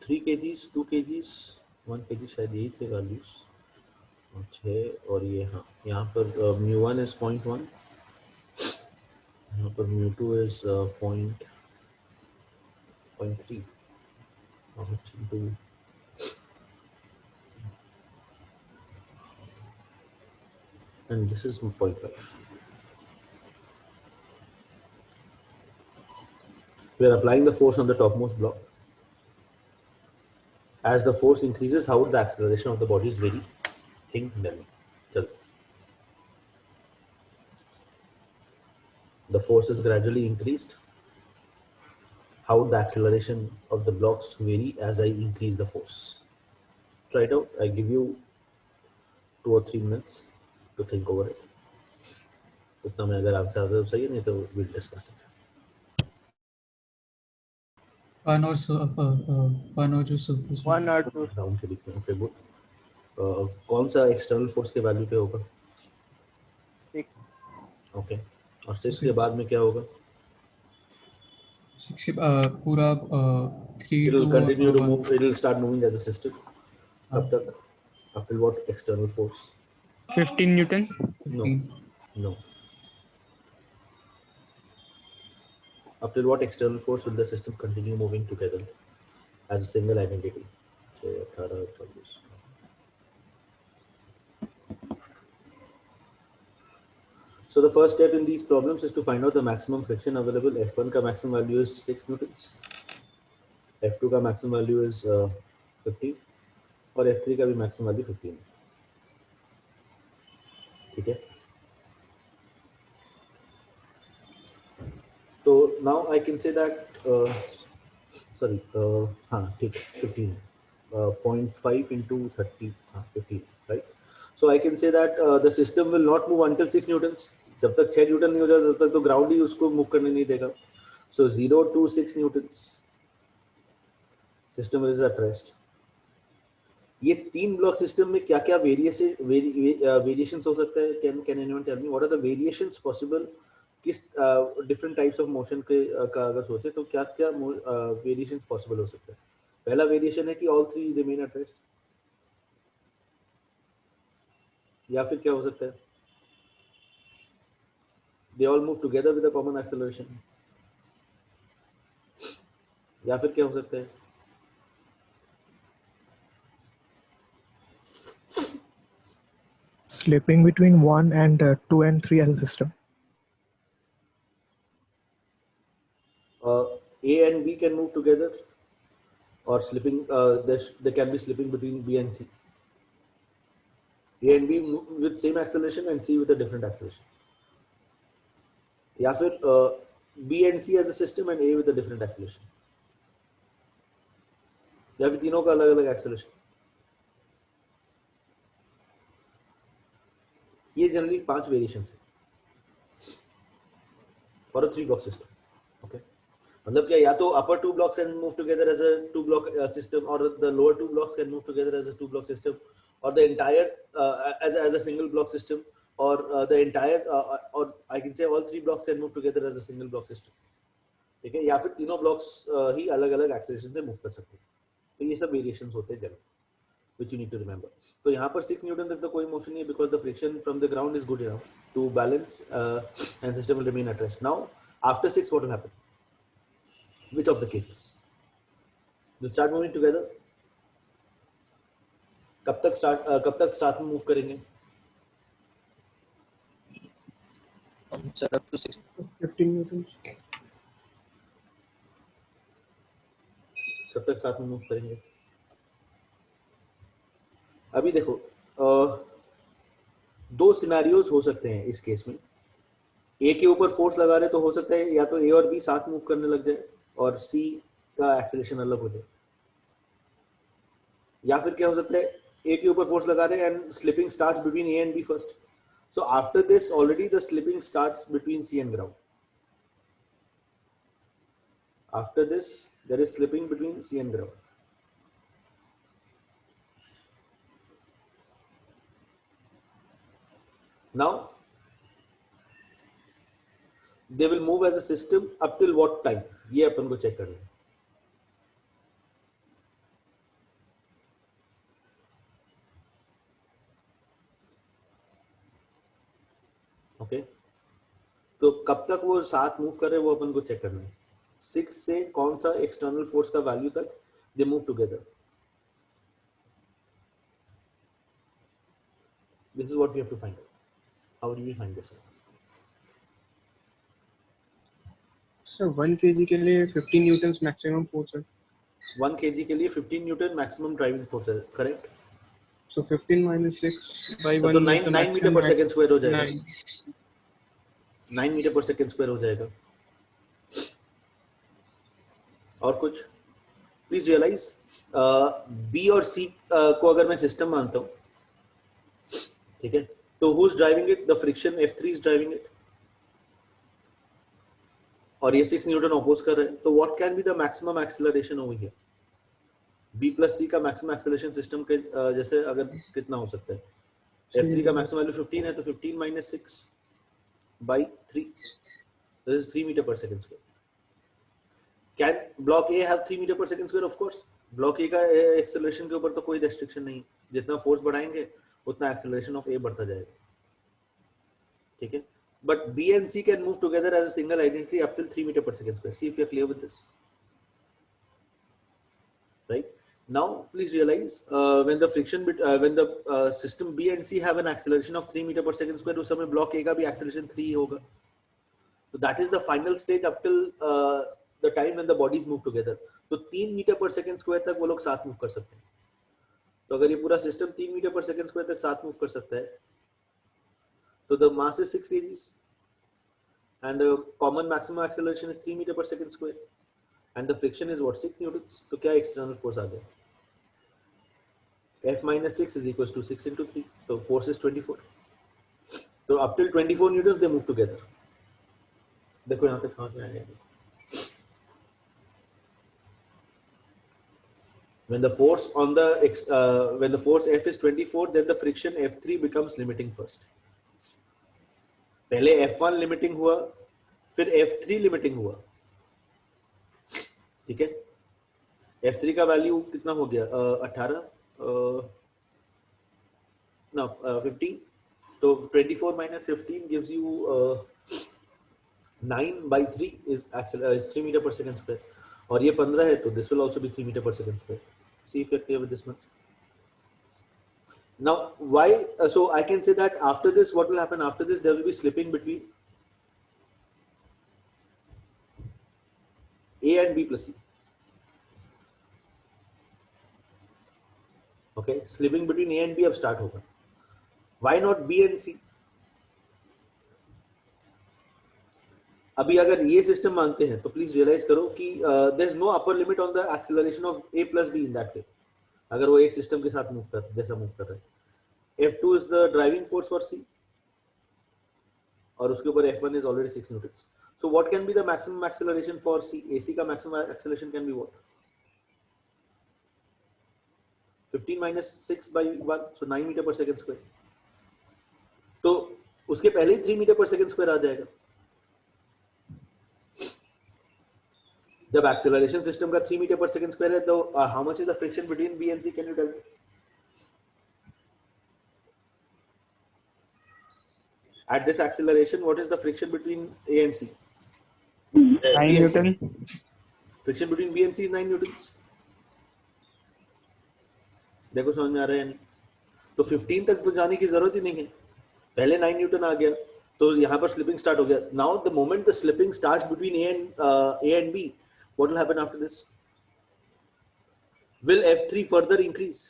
3 kgs, 2 kgs, 1 kg शायद यही थे वैल्यूज। अच्छा, और ये हाँ यहाँ पर μ1 is 0.1, यहाँ पर μ2 is 0.3, and this is 0.5. We are applying the force on the topmost block. As the force increases, how would the acceleration of the bodies vary? Think, tell me. Jaldi. The force is gradually increased. How would the acceleration of the blocks vary as I increase the force? Try it out. I give you 2 or 3 minutes to think over it. उतना में अगर answer आता है तो सही है, नहीं तो we'll discuss it. One or two surface. One or two. Down के लिखते हैं. Okay, good. कौन सा एक्सटर्नल फोर्स के वैल्यू पे होगा? 6. ओके, और 6 के बाद में क्या होगा? 6 पूरा 3 It will to continue to move. It will start moving as a system. कब तक? Up till what external force? 15 Newton. 15. No. Up till what external force will the system continue moving together as a single identity? So 18, 24. So the first step in these problems is to find out the maximum friction available. F1 का maximum value is 6 newtons. F2 का maximum value is 15 और F3 का भी maximum value 15. ठीक है? So now I can say that हाँ ठीक है 15 0.5 into 30 हाँ 15 right. So I can say that the system will not move until 6 newtons. जब तक 6 न्यूटन नहीं हो जाता तब तक तो ग्राउंड ही उसको मूव करने नहीं देगा. So 0 to 6 Newton's system is at rest. ये 3 ब्लॉक सिस्टम में क्या क्या वेरिएशंस हो सकता है? Can anyone tell me what are the variations possible? किस डिफरेंट टाइप्स ऑफ मोशन के का अगर सोचे तो क्या क्या वेरिएशंस पॉसिबल हो सकता है? पहला वेरिएशन है कि ऑल 3 रिमेन एट रेस्ट, या फिर क्या हो सकता है? They all move together with a common acceleration, या फिर क्या हो सकता है? Slipping between 1 and 2 and 3 as a system. A and B can move together, or slipping. There can be slipping between B and C. A and B move with same acceleration and C with a different acceleration. या फिर B and C as a system and A with a different acceleration. या फिर तीनों का अलग अलग acceleration. ये generally 5 variations है for a 3 block system. Okay, मतलब क्या या तो अपर 2 blocks can move together as a 2 block system, or the lower 2 blocks can move together as a 2 block system, or the entire as a single block system, or the entire or I can say all 3 blocks can move together as a single block system. ठीक है, या फिर तीनों blocks ही अलग अलग acceleration से move कर सकते हैं. तो ये सब वेरिएशंस होते हैं general, which you need to remember. तो यहाँ पर 6 न्यूटन तक तो कोई मोशन नहीं है because the friction from the ground is good enough to balance and system will remain at rest. Now after 6 what will happen? Which of the cases? Will start moving together. कब तक साथ में move करेंगे? Up to 6. 15 newtons. कब तक साथ में move करेंगे? अभी देखो 2 सिनेरियोज हो सकते हैं इस केस में. ए के ऊपर फोर्स लगा रहे तो हो सकता है या तो ए और बी साथ मूव करने लग जाए और सी का एक्सेलरेशन अलग हो जाए, या फिर क्या हो सकता है ए के ऊपर फोर्स लगा रहे and slipping starts between A and B first. So after this already the slipping starts between C and ground. After this there is slipping between C and ground. Now they will move as a system up till what time? ये अपन को check करना है. कब तक वो साथ move कर रहे हैं वो अपन को चेक करना है. 6 से कौन सा एक्सटर्नल फोर्स का वैल्यू तक they move together. This is what we have to find out. How do we find this out? So 1 kg के लिए 15 न्यूटन मैक्सिमम फोर्स है. 1 kg के लिए 15 न्यूटन मैक्सिमम ड्राइविंग फोर्स है, करेक्ट? So 15 minus 6 by 1 तो 9 metre पर second square हो जाएगा. 9 मीटर पर सेकंड स्क्वायर हो जाएगा. और कुछ? प्लीज रियलाइज बी और सी को अगर मैं सिस्टम मानता हूँ, ठीक है, तो who is driving it? The friction F3 is driving it, और ये 6 न्यूटन ऑपोज कर रहे हैं. तो what can be the maximum acceleration over here? B plus C का मैक्सिमम एक्सेलरेशन सिस्टम के जैसे अगर कितना हो सकता है? F3 का मैक्सिमम वैल्यू 15 है, तो 15 minus 6 by 3, this is 3 meter per second square. Can block A have 3 meter per second square? Of course. Block ए का एक्सेलरेशन के ऊपर तो कोई रेस्ट्रिक्शन नहीं. जितना फोर्स बढ़ाएंगे उतना एक्सेलरेशन ऑफ ए बढ़ता जाएगा, ठीक है. But B and C can move together as a single identity up till 3 meter per second square. See if you are clear with this. Right? Now, please realize when the friction when the system B and C have an acceleration of 3 meter per second square, उस समय block A का भी acceleration 3 होगा. So that is the final stage up till the time when the bodies move together. तो 3 metre पर second square तक वो लोग साथ मूव कर सकते हैं. तो अगर ये पूरा सिस्टम 3 मीटर पर सेकंड स्क्वायर तक साथ मूव कर सकता है, तो the mass is 6 kgs and the common maximum acceleration is 3 meter per second square and the friction is what? 6 newtons. तो क्या एक्सटर्नल फोर्स आ जाए? F minus 6 is equals to 6 into 3. So force is 24. So up till 24 newtons they move together. देखो यहाँ तक समझ में आ गया. When the force on the when the force F is 24, then the friction F3 becomes limiting first. पहले F1 limiting हुआ, फिर F3 limiting हुआ, ठीक है. F3 का वैल्यू कितना हो गया? 18 no 15. तो 24 minus 15 gives you 9 by 3 is 3 meter per second square. और ये 15 है, तो this will also be 3 meter per second square. See if you're clear with this much. Now, why? So I can say that after this, what will happen? After this, there will be slipping between A and B plus C. Okay, slipping between A and B अब start होगा. Why not B and C? अभी अगर ये system मानते हैं तो please realise करो कि there is no upper limit on the acceleration of A plus B in that way. अगर वो एक सिस्टम के साथ मूव कर जैसा मूव कर रहे हैं. F2 is the driving force for C और उसके ऊपर F1 is already 6 Newton. So what can be the maximum acceleration for C? AC का maximum acceleration can be what? 15 minus 6 by 1, so 9 meter per second square. तो उसके पहले ही 3 metre पर second square आ जाएगा. जब एक्सेलरेशन सिस्टम का 3 metre पर second square है, तो how much is the friction between B and C? Can you tell me? At this acceleration, what is the friction between A and C? 9 Newton. Friction between B and C is 9 newtons. देखो समझ में आ रहा है नहीं? तो 15 तक तो जाने की जरूरत ही नहीं है. पहले 9 न्यूटन आ गया, तो यहाँ पर स्लिपिंग स्टार्ट हो गया. Now the moment the slipping starts between A and B, what will happen after this? Will F3 further increase?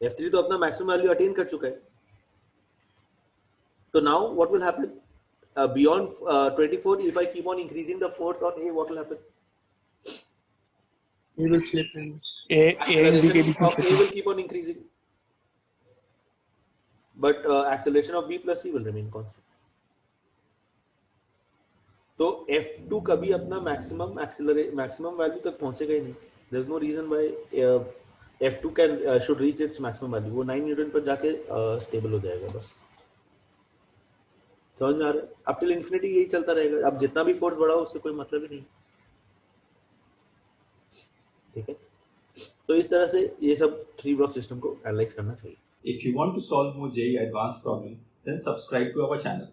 F3 तो अपना मैक्सिमम वैल्यू अटेन कर चुका है. So now what will happen? Beyond 24, if I keep on increasing the force on A, what will happen? You will slip in. A and B के Acceleration बीच में of A will keep on increasing, but acceleration of B plus C will remain constant. तो F2 कभी अपना maximum value तक पहुंचेगा ही नहीं. There is no reason why F2 should reach its maximum value. वो 9 Newton पर जाके स्टेबल हो जाएगा बस. समझ में आ रहा है? अप टिल इन्फिनिटी यही चलता रहेगा. अब जितना भी फोर्स बढ़ाओ उससे कोई मतलब ही नहीं, ठीक है. तो इस तरह से ये सब 3 ब्लॉक सिस्टम को एनालाइज करना चाहिए. If you want to solve more JEE advanced problem, then subscribe to our channel.